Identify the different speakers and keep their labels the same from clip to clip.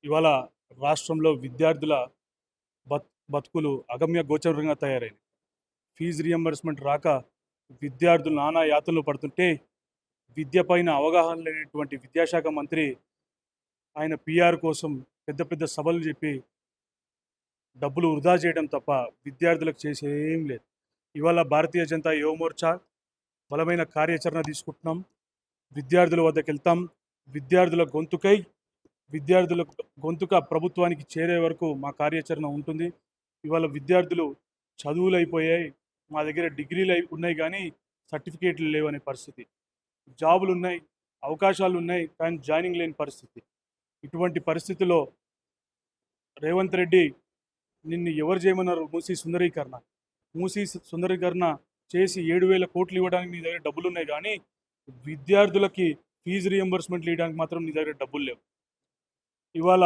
Speaker 1: ఇవాళ రాష్ట్రంలో విద్యార్థుల బతుకులు అగమ్య గోచరంగా తయారైంది. ఫీజు రియంబర్స్మెంట్ రాక విద్యార్థులు నానా యాతనలు పడుతుంటే విద్య పైన అవగాహన లేనటువంటి విద్యాశాఖ మంత్రి ఆయన పిఆర్ కోసం పెద్ద పెద్ద సభలు చెప్పి డబ్బులు వృధా చేయడం తప్ప విద్యార్థులకు చేసే ఏం లేదు. ఇవాళ భారతీయ జనతా యువ మోర్చా బలమైన కార్యాచరణ తీసుకుంటున్నాం. విద్యార్థుల వద్దకు వెళ్తాం. విద్యార్థుల విద్యార్థుల గొంతుక ప్రభుత్వానికి చేరే వరకు మా కార్యాచరణ ఉంటుంది. ఇవాళ విద్యార్థులు చదువులు అయిపోయాయి, మా దగ్గర డిగ్రీలు ఉన్నాయి కానీ సర్టిఫికేట్లు లేవనే పరిస్థితి. జాబులు ఉన్నాయి, అవకాశాలు ఉన్నాయి కానీ జాయినింగ్ లేని పరిస్థితి. ఇటువంటి పరిస్థితిలో రేవంత్ రెడ్డి నిన్ను ఎవరు చేయమన్నారు? మూసీ సుందరీకరణ చేసి 7,000 కోట్లు ఇవ్వడానికి నీ దగ్గర డబ్బులు ఉన్నాయి కానీ విద్యార్థులకి ఫీజు రియంబర్స్మెంట్లు ఇవ్వడానికి మాత్రం నీ దగ్గర డబ్బులు లేవు. ఇవాళ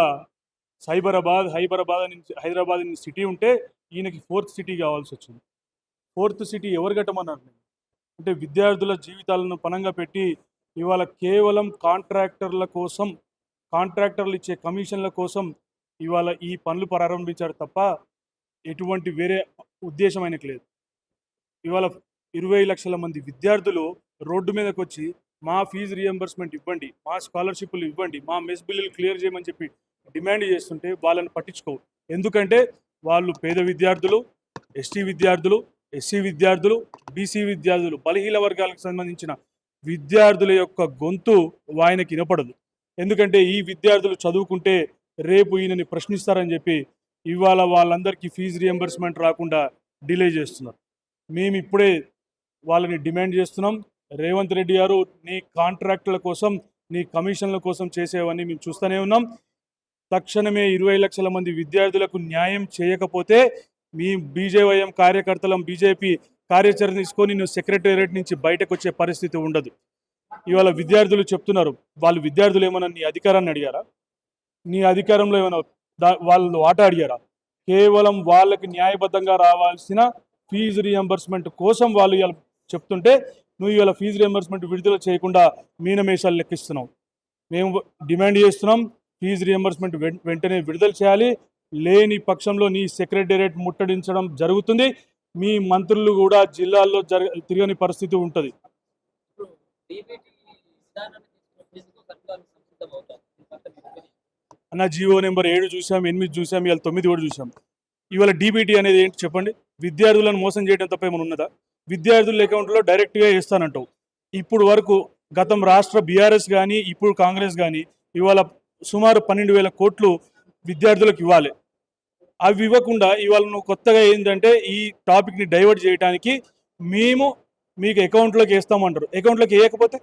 Speaker 1: హైదరాబాద్ అని సిటీ ఉంటే ఈయనకి 4th సిటీ కావాల్సి వచ్చింది. 4th సిటీ ఎవరు కట్టమన్నారు? అంటే విద్యార్థుల జీవితాలను పణంగా పెట్టి ఇవాళ కేవలం కాంట్రాక్టర్లు ఇచ్చే కమిషన్ల కోసం ఇవాళ ఈ పనులు ప్రారంభించారు తప్ప ఎటువంటి వేరే ఉద్దేశం ఆయనకు లేదు. ఇవాళ 20 లక్షల మంది విద్యార్థులు రోడ్డు మీదకి వచ్చి మా ఫీజు రియంబర్స్మెంట్ ఇవ్వండి, మా స్కాలర్షిప్లు ఇవ్వండి, మా మెస్ బిల్లులు క్లియర్ చేయమని చెప్పి డిమాండ్ చేస్తుంటే వాళ్ళని పట్టించుకోవు. ఎందుకంటే వాళ్ళు పేద విద్యార్థులు, ఎస్టీ విద్యార్థులు, ఎస్సీ విద్యార్థులు, బీసీ విద్యార్థులు, బలహీన వర్గాలకు సంబంధించిన విద్యార్థుల యొక్క గొంతు ఆయనకి వినపడదు. ఎందుకంటే ఈ విద్యార్థులు చదువుకుంటే రేపు ఈయనని ప్రశ్నిస్తారని చెప్పి ఇవాళ వాళ్ళందరికీ ఫీజు రియంబర్స్మెంట్ రాకుండా డిలే చేస్తున్నారు. మేము ఇప్పుడే వాళ్ళని డిమాండ్ చేస్తున్నాం. రేవంత్ రెడ్డి గారు, నీ కాంట్రాక్టుల కోసం, నీ కమిషన్ల కోసం చేసేవన్నీ మేము చూస్తూనే ఉన్నాం. తక్షణమే 20 లక్షల మంది విద్యార్థులకు న్యాయం చేయకపోతే మీ బీజేవైఎం కార్యకర్తలం బీజేపీ కార్యాచరణ తీసుకొని నువ్వు సెక్రటేరియట్ నుంచి బయటకు వచ్చే పరిస్థితి ఉండదు. ఇవాళ విద్యార్థులు చెప్తున్నారు, వాళ్ళు విద్యార్థులు ఏమైనా నీ అధికారాన్ని అడిగారా? నీ అధికారంలో ఏమైనా వాళ్ళు ఆట అడిగారా? కేవలం వాళ్ళకి న్యాయబద్ధంగా రావాల్సిన ఫీజు రియంబర్స్మెంట్ కోసం వాళ్ళు ఇవాళ చెప్తుంటే నువ్వు ఇవాళ ఫీజు రియంబర్స్మెంట్ విడుదల చేయకుండా మీనమేషాలు లెక్కిస్తున్నావు. మేము డిమాండ్ చేస్తున్నాం, ఫీజు రియంబర్స్మెంట్ వెంటనే విడుదల చేయాలి. లేని పక్షంలో నీ సెక్రటేరియట్ ముట్టడించడం జరుగుతుంది. మీ మంత్రులు కూడా జిల్లాల్లో తిరగని పరిస్థితి ఉంటుంది. అన్న జీవో నెంబర్ 7 చూసాం, 8 చూసాం, ఇవాళ 9 కూడా చూసాం. ఇవాళ డీబీటీ అనేది ఏంటి చెప్పండి? విద్యార్థులను మోసం చేయడం తప్ప ఏమైనా ఉన్నదా? విద్యార్థుల అకౌంట్లో డైరెక్ట్గా వేస్తానంటావు. ఇప్పుడు వరకు గతం రాష్ట్ర బీఆర్ఎస్ కానీ ఇప్పుడు కాంగ్రెస్ కానీ ఇవాళ సుమారు 12,000 కోట్లు విద్యార్థులకు ఇవ్వాలి. అవి ఇవ్వకుండా ఇవాళ నువ్వు కొత్తగా ఏంటంటే ఈ టాపిక్ని డైవర్ట్ చేయడానికి మేము మీకు అకౌంట్లోకి వేస్తామంటారు. అకౌంట్లోకి వేయకపోతే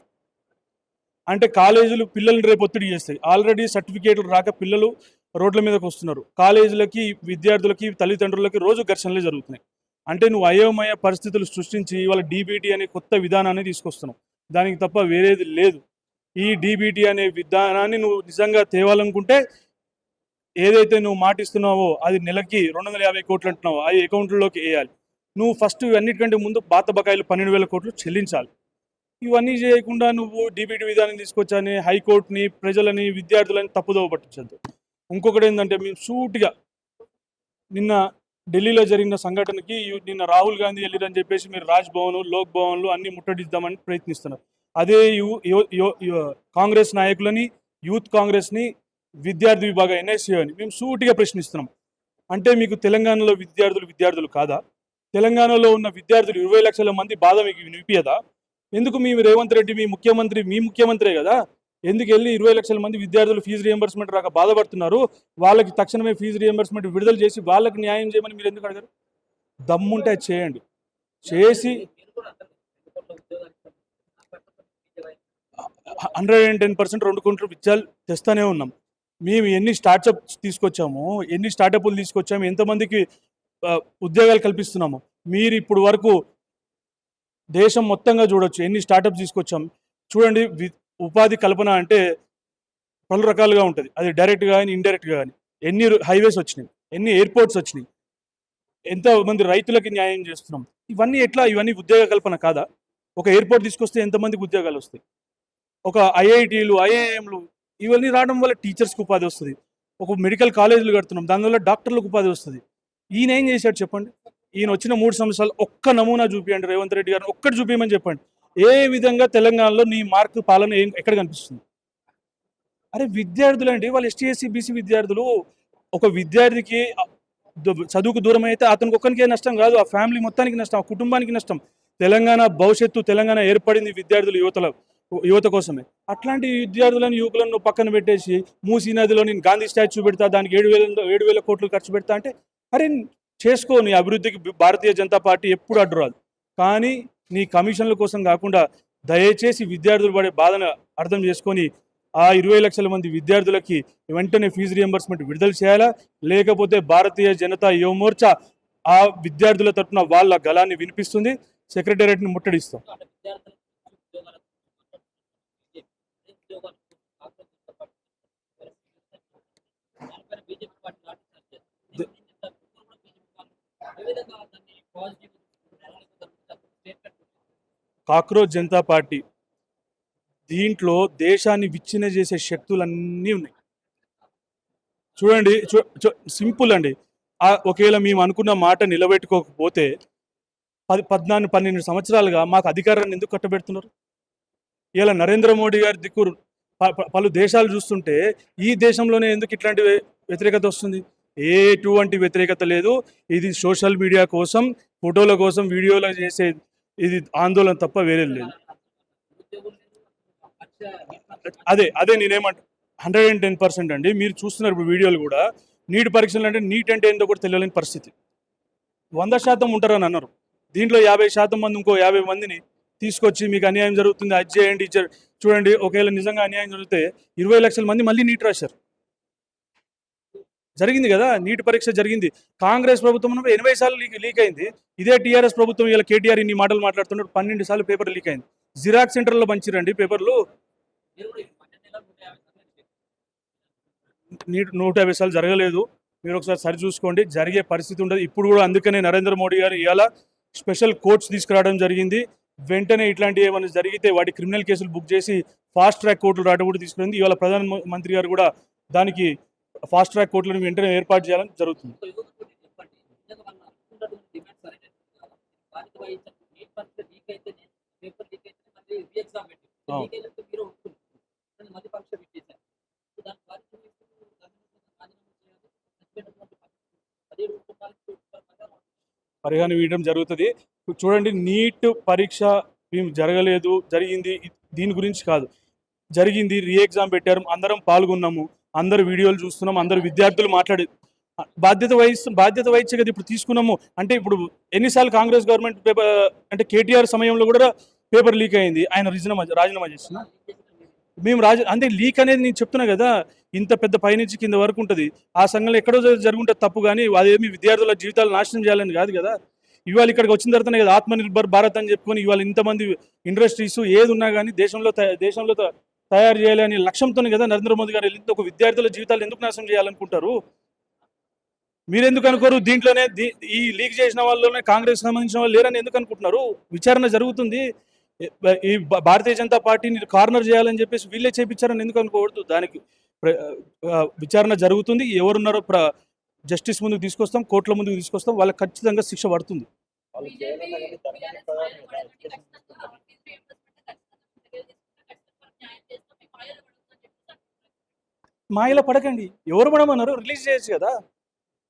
Speaker 1: అంటే కాలేజీలు పిల్లల్ని రేపు ఒత్తిడి చేస్తాయి. ఆల్రెడీ సర్టిఫికేట్లు రాక పిల్లలు రోడ్ల మీదకి వస్తున్నారు. కాలేజీలకి, విద్యార్థులకి, తల్లిదండ్రులకి రోజు ఘర్షణలే జరుగుతున్నాయి. అంటే నువ్వు అయోమయ పరిస్థితులు సృష్టించి ఇవాళ డీబీటీ అనే కొత్త విధానాన్ని తీసుకొస్తున్నావు. దానికి తప్ప వేరేది లేదు. ఈ డీబీటీ అనే విధానాన్ని నువ్వు నిజంగా తేవాలనుకుంటే ఏదైతే నువ్వు మాటిస్తున్నావో అది నెలకి 250 కోట్లు అంటున్నావో అది అకౌంట్లోకి వేయాలి. నువ్వు ఫస్ట్ అన్నిటికంటే ముందు పాత బకాయిలు 12,000 కోట్లు చెల్లించాలి. ఇవన్నీ చేయకుండా నువ్వు డీబీటీ విధానం తీసుకొచ్చని హైకోర్టుని, ప్రజలని, విద్యార్థులని తప్పుదోవ పట్టించద్దు. ఇంకొకటి ఏంటంటే మేము సూటిగా నిన్న ఢిల్లీలో జరిగిన సంఘటనకి నిన్న రాహుల్ గాంధీ వెళ్ళిరని చెప్పేసి మీరు రాజ్ భవన్, లోక్ భవన్లు అన్ని ముట్టడిద్దామని ప్రయత్నిస్తున్నారు. అదే కాంగ్రెస్ నాయకులని, యూత్ కాంగ్రెస్ని, విద్యార్థి విభాగ ఎన్ఎస్యూ అని మేము సూటిగా ప్రశ్నిస్తున్నాం. అంటే మీకు తెలంగాణలో విద్యార్థులు కాదా? తెలంగాణలో ఉన్న విద్యార్థులు 20 లక్షల మంది బాధ మీకు వినిపించదా? ఎందుకు మీ రేవంత్ రెడ్డి మీ ముఖ్యమంత్రే కదా, ఎందుకు వెళ్ళి 20 లక్షల మంది విద్యార్థులు ఫీజు రియంబర్స్మెంట్ రాక బాధపడుతున్నారు, వాళ్ళకి తక్షణమే ఫీజు రియంబర్స్మెంట్ విడుదల చేసి వాళ్ళకి న్యాయం చేయమని మీరు ఎందుకు అడగారు? దమ్ముంటే చేయండి. చేసి 110% 2 కోట్ల విద్యాలు తెస్తానే ఉన్నాం. మేము ఎన్ని స్టార్టప్లు తీసుకొచ్చాము, ఎంతమందికి ఉద్యోగాలు కల్పిస్తున్నాము. మీరు ఇప్పుడు వరకు దేశం మొత్తంగా చూడొచ్చు ఎన్ని స్టార్టప్స్ తీసుకొచ్చాం. చూడండి, ఉపాధి కల్పన అంటే పలు రకాలుగా ఉంటుంది. అది డైరెక్ట్గా కానీ ఇండైరెక్ట్గా కానీ. ఎన్ని హైవేస్ వచ్చినాయి, ఎన్ని ఎయిర్పోర్ట్స్ వచ్చినాయి, ఎంతమంది రైతులకి న్యాయం చేస్తున్నాం. ఇవన్నీ ఉద్యోగ కల్పన కాదా? ఒక ఎయిర్పోర్ట్ తీసుకొస్తే ఎంతమందికి ఉద్యోగాలు వస్తాయి? ఒక ఐఐటీలు, ఐఐఎంలు ఇవన్నీ రావడం వల్ల టీచర్స్కి ఉపాధి వస్తుంది, ఒక మెడికల్ కాలేజీలు కడుతున్నాం, దానివల్ల డాక్టర్లకు ఉపాధి వస్తుంది. ఈయన ఏం చేశాడు చెప్పండి? ఈయన వచ్చిన 3 సంవత్సరాలు ఒక్క నమూనా చూపించండి రేవంత్ రెడ్డి గారిని, ఒక్కటి చూపించమని చెప్పండి. ఏ విధంగా తెలంగాణలో నీ మార్కు పాలన ఎక్కడ కనిపిస్తుంది? అరే విద్యార్థులు అండి, వాళ్ళు ఎస్టీ ఎస్సీ బీసీ విద్యార్థులు. ఒక విద్యార్థికి చదువుకు దూరం అయితే అతనికి ఒక్కరికే నష్టం కాదు, ఆ ఫ్యామిలీ మొత్తానికి నష్టం, ఆ కుటుంబానికి నష్టం. తెలంగాణ భవిష్యత్తు, తెలంగాణ ఏర్పడింది విద్యార్థులు యువత కోసమే. అట్లాంటి విద్యార్థులను యువకులను పక్కన పెట్టేసి మూసీ నదిలో నేను గాంధీ స్టాచ్యూ పెడతా, దానికి 7,000 కోట్లు ఖర్చు పెడతా అంటే, అరే చేసుకో, నీ అభివృద్ధికి భారతీయ జనతా పార్టీ ఎప్పుడు అడ్డు రాదు. కానీ నీ కమిషన్ల కోసం కాకుండా దయచేసి విద్యార్థులు పడే బాధను అర్థం చేసుకొని ఆ 20 లక్షల మంది విద్యార్థులకి వెంటనే ఫీజు రియంబర్స్మెంట్ విడుదల చేయాలా, లేకపోతే భారతీయ జనతా యువ మోర్చా ఆ విద్యార్థుల తరఫున వాళ్ళ గళాన్ని వినిపిస్తుంది, సెక్రటేరియట్ని ముట్టడిస్తాం. కాక్రోచ్ జనతా పార్టీ దీంట్లో దేశాన్ని విచ్ఛిన్న చేసే శక్తులన్నీ ఉన్నాయి. చూడండి, సింపుల్ అండి. ఒకవేళ మేము అనుకున్న మాట నిలబెట్టుకోకపోతే 14-12 సంవత్సరాలుగా మాకు అధికారాన్ని ఎందుకు కట్టబెడుతున్నారు? ఇలా నరేంద్ర మోడీ గారి దిక్కు పలు దేశాలు చూస్తుంటే ఈ దేశంలోనే ఎందుకు ఇట్లాంటి వ్యతిరేకత వస్తుంది? ఎటువంటి వ్యతిరేకత లేదు. ఇది సోషల్ మీడియా కోసం, ఫోటోల కోసం, వీడియోలు చేసే ఇది ఆందోళన తప్ప వేరే లేదు. అదే నేనేమంట 110% అండి. మీరు చూస్తున్నారు ఇప్పుడు వీడియోలు కూడా, నీట్ పరీక్షలు అంటే నీట్ అంటే ఏంటో కూడా తెలియలేని పరిస్థితి. 100% ఉంటారని అన్నారు, దీంట్లో 50% మంది, ఇంకో 50 మందిని తీసుకొచ్చి మీకు అన్యాయం జరుగుతుంది, అది చేయండి, చూడండి. ఒకవేళ నిజంగా అన్యాయం జరిగితే 20 లక్షల మంది మళ్ళీ నీట్ రాశారు. జరిగింది కదా, నీట్ పరీక్ష జరిగింది. కాంగ్రెస్ ప్రభుత్వం 80 సార్లు లీక్ అయింది. ఇదే టీఆర్ఎస్ ప్రభుత్వం ఇలా కేటీఆర్ ఇన్ని మాటలు మాట్లాడుతున్నప్పుడు 12 సార్లు పేపర్ లీక్ అయింది. జిరాక్స్ సెంటర్లో పంచిరండి పేపర్లు. 150 సార్లు జరగలేదు. మీరు ఒకసారి సరి చూసుకోండి, జరిగే పరిస్థితి ఉండదు ఇప్పుడు కూడా. అందుకనే నరేంద్ర మోడీ గారు ఇవాళ స్పెషల్ కోర్ట్స్ తీసుకురావడం జరిగింది. వెంటనే ఇట్లాంటివి ఏమైనా జరిగితే వాటి క్రిమినల్ కేసులు బుక్ చేసి ఫాస్ట్ ట్రాక్ కోర్టులు రావడం కూడా తీసుకురండి. ఇవాళ ప్రధానమంత్రి గారు కూడా దానికి ఫాస్ట్ ట్రాక్ కోర్టులను వెంటనే ఏర్పాటు చేయాలని జరుగుతుంది. పరిహారం ఇవ్వడం జరుగుతుంది. చూడండి, నీట్ పరీక్ష మేము జరగలేదు, జరిగింది, దీని గురించి కాదు. జరిగింది, రీ ఎగ్జామ్ పెట్టారు, అందరం పాల్గొన్నాము, అందరు వీడియోలు చూస్తున్నాం, అందరు విద్యార్థులు మాట్లాడి బాధ్యత వహించే కదా ఇప్పుడు తీసుకున్నాము. అంటే ఇప్పుడు ఎన్నిసార్లు కాంగ్రెస్ గవర్నమెంట్ పేపర్ అంటే కేటీఆర్ సమయంలో కూడా పేపర్ లీక్ అయింది, ఆయన రాజీనామా చేస్తున్నా. మేము అంటే లీక్ అనేది నేను చెప్తున్నా కదా, ఇంత పెద్ద పైనుంచి కింద వరకు ఉంటుంది. ఆ సంఘంలో ఎక్కడో జరుగుంటుంది తప్పు, కానీ అదేమి విద్యార్థుల జీవితాలు నాశనం చేయాలని కాదు కదా. ఇవాళ ఇక్కడికి వచ్చిన తర్వాతనే కదా ఆత్మనిర్భర్ భారత్ అని చెప్పుకొని ఇవాళ ఇంతమంది ఇండస్ట్రీస్ ఏది ఉన్నా కానీ దేశంలో తయారు చేయాలి అనే లక్ష్యంతోనే కదా నరేంద్ర మోదీ గారు వెళ్ళింది. ఒక విద్యార్థుల జీవితాలు ఎందుకు నాశనం చేయాలనుకుంటారు? మీరెందుకు అనుకోరు? దీంట్లోనే ఈ లీక్ చేసిన వాళ్ళలోనే కాంగ్రెస్ సంబంధించిన వాళ్ళు లేరని ఎందుకు అనుకుంటున్నారు? విచారణ జరుగుతుంది. ఈ భారతీయ జనతా పార్టీని కార్నర్ చేయాలని చెప్పేసి వీళ్ళే చేపించారని ఎందుకు అనుకోవద్దు? దానికి విచారణ జరుగుతుంది. ఎవరున్నారో జస్టిస్ ముందుకు తీసుకొస్తాం, కోర్టుల ముందుకు తీసుకొస్తాం, వాళ్ళకి ఖచ్చితంగా శిక్ష పడుతుంది. మాయలో పడకండి. ఎవరు పడమన్నారు? రిలీజ్ చేయొచ్చు కదా.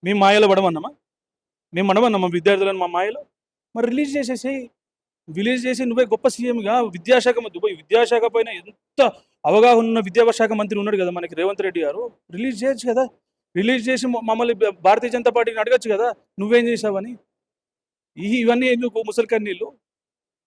Speaker 1: మేము మాయలో పడమన్నామా? మేము పడమన్నామా విద్యార్థులను మా మాయలో? మరి రిలీజ్ చేసి నువ్వే గొప్ప సీఎంగా విద్యాశాఖ పైన ఎంత అవగాహన ఉన్న విద్యాశాఖ మంత్రి ఉన్నాడు కదా మనకి రేవంత్ రెడ్డి గారు. రిలీజ్ చేయొచ్చు కదా. రిలీజ్ చేసి మమ్మల్ని భారతీయ జనతా పార్టీని అడగచ్చు కదా, నువ్వేం చేసావని. ఇవన్నీ ఎందుకు ముసలి కన్నీళ్ళు?